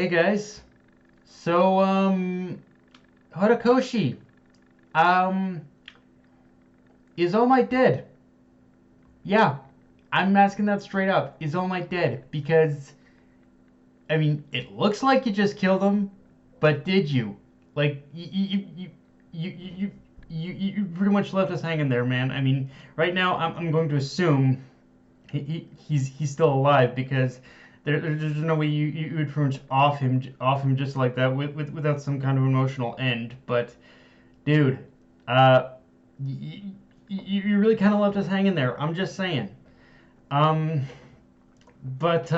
Hey guys. So, Horikoshi, um, is All Might dead? Yeah, I'm asking that straight up. Is All Might dead? Because, I mean, it looks like you just killed him, but did you? Like, you, you pretty much left us hanging there, man. I mean, right now, I'm going to assume he's still alive because there's no way you would pretty much off him just like that without some kind of emotional end. But dude, uh, you really kind of left us hanging there. I'm just saying. Um, but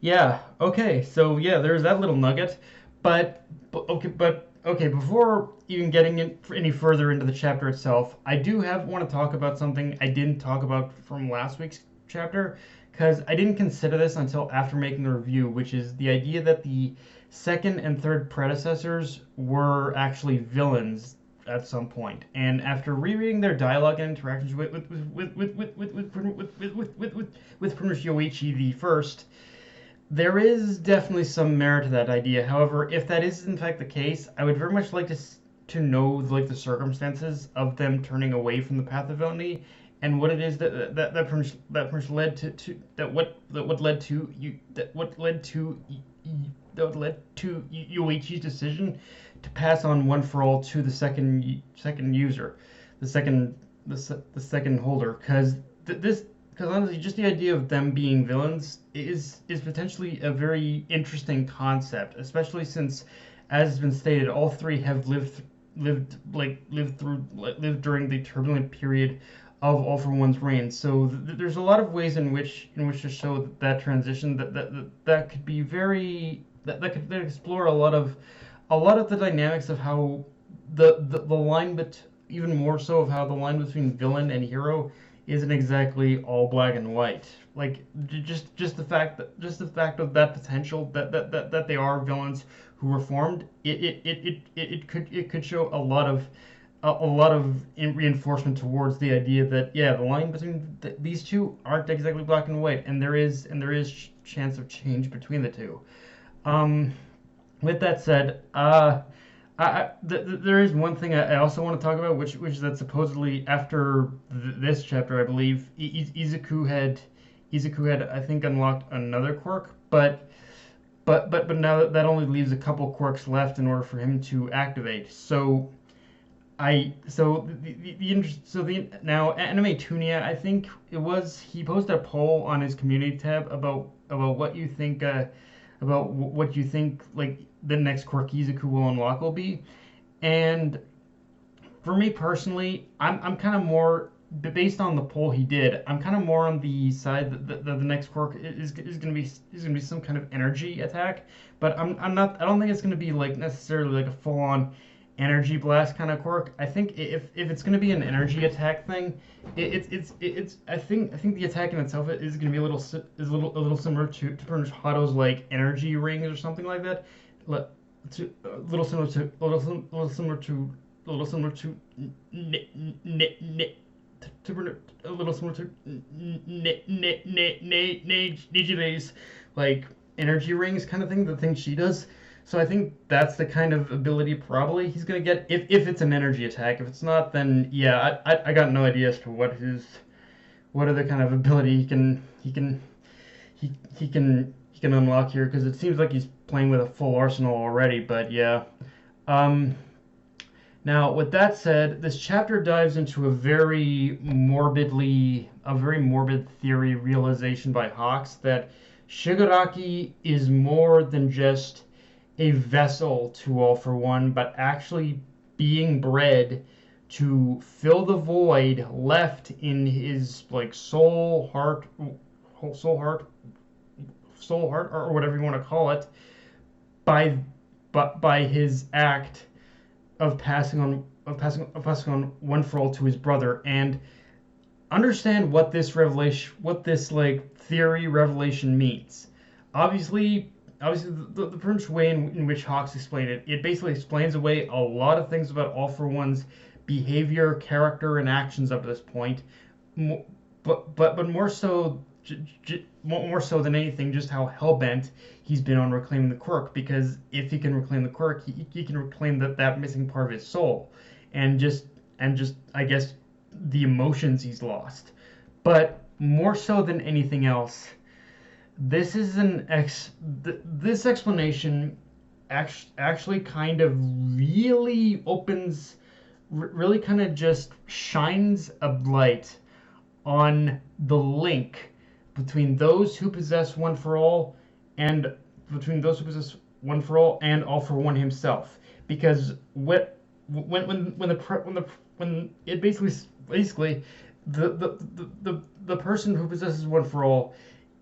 yeah, okay. So yeah, there's that little nugget. But okay. Before even getting any further into the chapter itself, I do want to talk about something I didn't talk about from last week's chapter because I didn't consider this until after making the review, which is the idea that the second and third predecessors were actually villains at some point. And after rereading their dialogue and interactions with pretty much Yoichi the first, there is definitely some merit to that idea. However, if that is in fact the case, I would very much like to know like the circumstances of them turning away from the path of villainy and what it is that led to what led to Yoichi's decision to pass on One for All to the second user, the second holder, because honestly, just the idea of them being villains is potentially a very interesting concept, especially since, as has been stated, all three have lived during the turbulent period of All for One's reign. So there's a lot of ways in which to show that transition that could be very that could explore a lot of the dynamics of how the line, but even more so of how the line between villain and hero isn't exactly all black and white. Like just the fact of that potential that they are villains who were formed. It could show a lot of reinforcement towards the idea that yeah, the line between these two aren't exactly black and white, and there is chance of change between the two. Um, with that said, there is one thing I also want to talk about, which is that supposedly after this chapter, I believe Izuku had I think unlocked another quirk, but now that only leaves a couple quirks left in order for him to activate. So now Anime Tunia, I think it was, he posted a poll on his community tab about what you think like the next quirk Izuku will unlock will be. And for me personally, I'm kind of more, based on the poll he did. I'm kind of more on the side that the next quirk is gonna be some kind of energy attack. But I'm not. I don't think it's gonna be like necessarily like a full on energy blast kind of quirk. I think if it's gonna be an energy attack thing, I think the attack in itself is gonna be a little similar to pretty much Hato's like energy rings or something like that. A little similar to a little similar to a little similar to Nijire's like energy rings kind of thing, the thing she does. So I think that's the kind of ability probably he's gonna get if it's an energy attack. If it's not, then yeah, I got no idea as to what other kind of ability he can unlock here, because it seems like he's playing with a full arsenal already. But yeah. Um, Now, with that said, this chapter dives into a very morbid theory realization by Hawks that Shigaraki is more than just a vessel to All for One, but actually being bred to fill the void left in his like soul heart, or whatever you want to call it, by by his act of passing on One for All to his brother. And understand what this like theory revelation means. Obviously, the first way in which Hawks explained it, it basically explains away a lot of things about All for One's behavior, character, and actions up to this point. But more so, more so than anything, just how hell-bent he's been on reclaiming the quirk, because if he can reclaim the quirk, he can reclaim that missing part of his soul, and just I guess the emotions he's lost. But more so than anything else, this is this explanation actually kind of really opens, really kind of just shines a light on the link between those who possess One for All and between those who possess One for All and All for One himself. Because when it basically the person who possesses One for All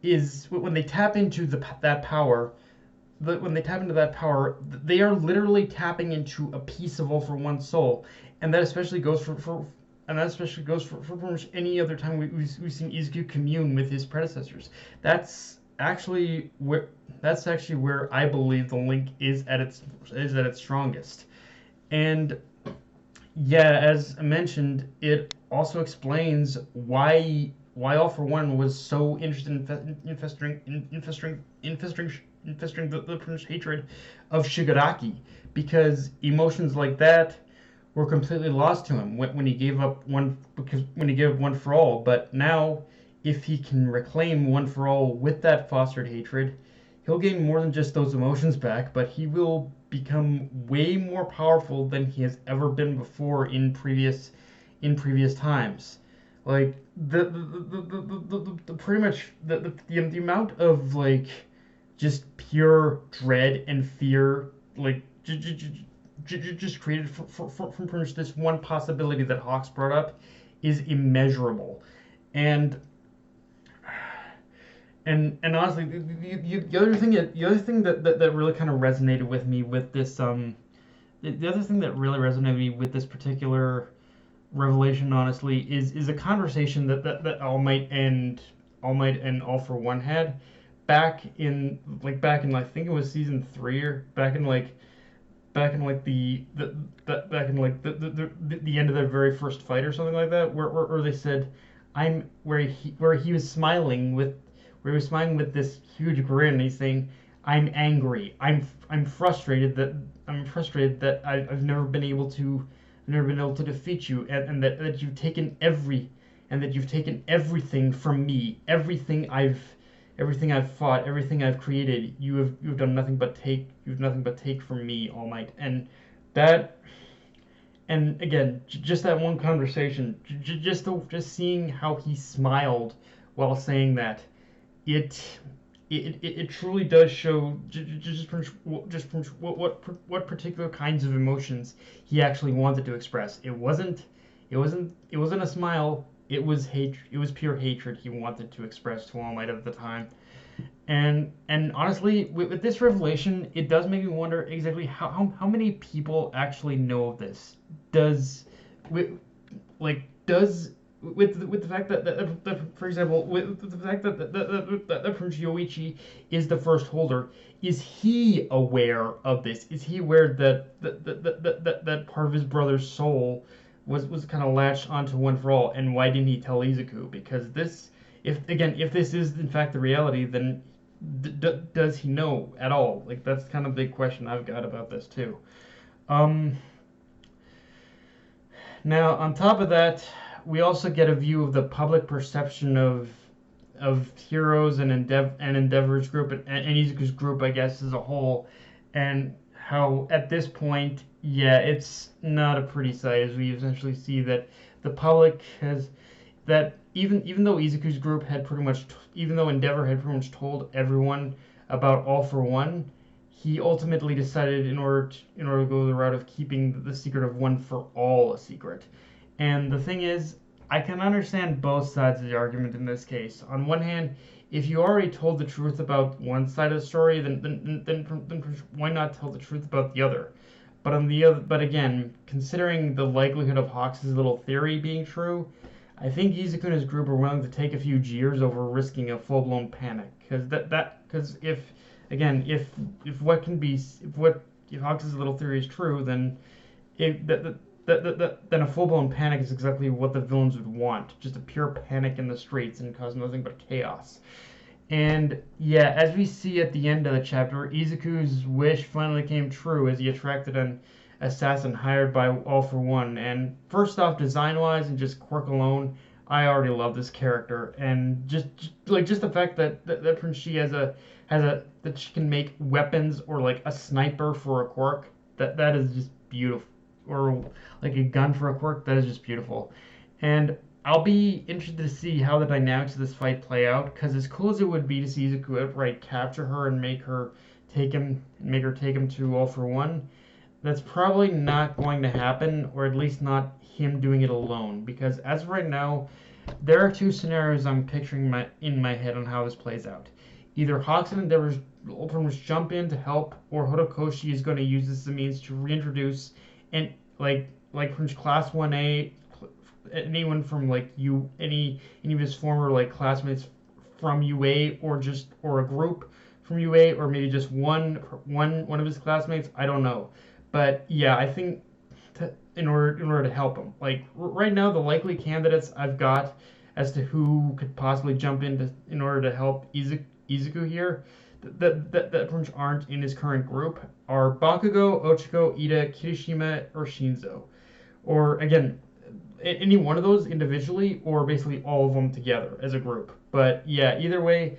is, when they tap into that power, when they tap into that power, they are literally tapping into a piece of All for One soul, and that especially goes for pretty much any other time we've seen Izuku commune with his predecessors. That's actually where I believe the link is at its strongest. And yeah, as I mentioned, it also explains why All for One was so interested in festering the hatred of Shigaraki, because emotions like that were completely lost to him when he gave up One for All. But now, if he can reclaim One for All with that fostered hatred, he'll gain more than just those emotions back, but he will become way more powerful than he has ever been before in previous times. Like the pretty much the amount of like just pure dread and fear, like just created from pretty much this one possibility that Hawks brought up, is immeasurable. And honestly, the other thing that really kind of resonated with me with this the other thing that really resonated with me with this particular revelation, honestly, is a conversation that All Might and All for One had back in I think it was season 3, or back in the end of their very first fight or something like that, where they said, where he was smiling with this huge grin, and he's saying, "I'm angry. I'm frustrated that I've never been able to defeat you, and that you've taken everything from me, everything I've fought, everything I've created. You've done nothing but take from me, All Might." And that, and again, just that one conversation, just seeing how he smiled while saying that, it truly does show just from what particular kinds of emotions he actually wanted to express. It wasn't a smile. It was hate. It was pure hatred he wanted to express to All Might at the time. And honestly, with this revelation, it does make me wonder exactly how many people actually know of this. Does with the fact that for example, with the fact that Prince Yoichi is the first holder, is he aware of this? Is he aware that part of his brother's soul was kind of latched onto One for All, and why didn't he tell Izuku? Because this, if this is in fact the reality, then does he know at all? Like, that's kind of the big question I've got about this too. Now, on top of that, we also get a view of the public perception of Heroes and Endeavor's group, and Izuku's group, I guess, as a whole, and how at this point, yeah, it's not a pretty sight, as we essentially see that the public has, that even though Izuku's group had pretty much, even though Endeavor had pretty much told everyone about All for One, he ultimately decided, in order to go the route of keeping the secret of One for All a secret. And the thing is, I can understand both sides of the argument in this case. On one hand, if you already told the truth about one side of the story, then why not tell the truth about the other? But again, considering the likelihood of Hawks' little theory being true, I think Izuku and his group are willing to take a few jeers over risking a full-blown panic. Because if Hawks' little theory is true, then then a full-blown panic is exactly what the villains would want. Just a pure panic in the streets and cause nothing but chaos. And yeah, as we see at the end of the chapter, Izuku's wish finally came true as he attracted an assassin hired by All for One. And first off, design-wise and just quirk alone, I already love this character. And just the fact that Prince Shi has a that she can make weapons or like a sniper for a quirk, that is just beautiful. Or like a gun for a quirk, that is just beautiful. And I'll be interested to see how the dynamics of this fight play out, because as cool as it would be to see Izuku outright capture her and make her take him to All for One, that's probably not going to happen, or at least not him doing it alone. Because as of right now, there are two scenarios I'm picturing in my head on how this plays out. Either Hawks and Endeavor's Ultramarines jump in to help, or Horikoshi is going to use this as a means to reintroduce and like from Class 1A, anyone from like any of his former like classmates from UA, or a group from UA, or maybe just one of his classmates. I don't know, but yeah, I think in order to help him, like right now, the likely candidates I've got as to who could possibly jump in order to help Izuku here, that pretty much aren't in his current group, are Bakugo, Ochiko, Ida, Kirishima, or Shinzo. Or again, any one of those individually, or basically all of them together as a group. But yeah, either way,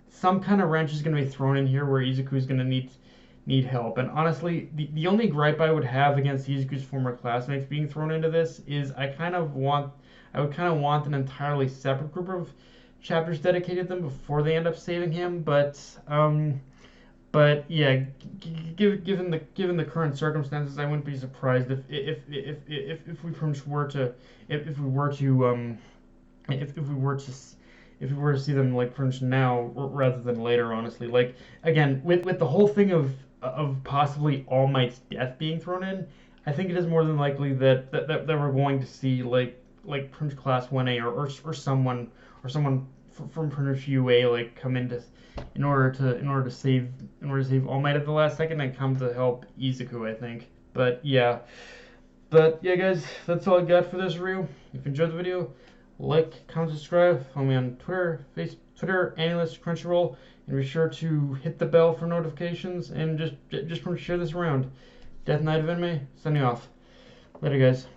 some kind of wrench is going to be thrown in here where Izuku is going to need help. And honestly, the only gripe I would have against Izuku's former classmates being thrown into this is I would kind of want an entirely separate group of chapters dedicated to them before they end up saving him. But yeah, given the current circumstances, I wouldn't be surprised if we were to if we were to if we were to see them like Prince now rather than later. Honestly, like again with the whole thing of possibly All Might's death being thrown in, I think it is more than likely that we're going to see like Prince Class 1A or someone from Prince UA like come in order to save All Might at the last second and come to help Izuku, I think. But yeah, guys, that's all I got for this review. If you enjoyed the video, like, comment, subscribe. Follow me on Twitter, Twitter, Analyst, Crunchyroll, and be sure to hit the bell for notifications and just share this around. Death Knight of Anime, signing off. Later, guys.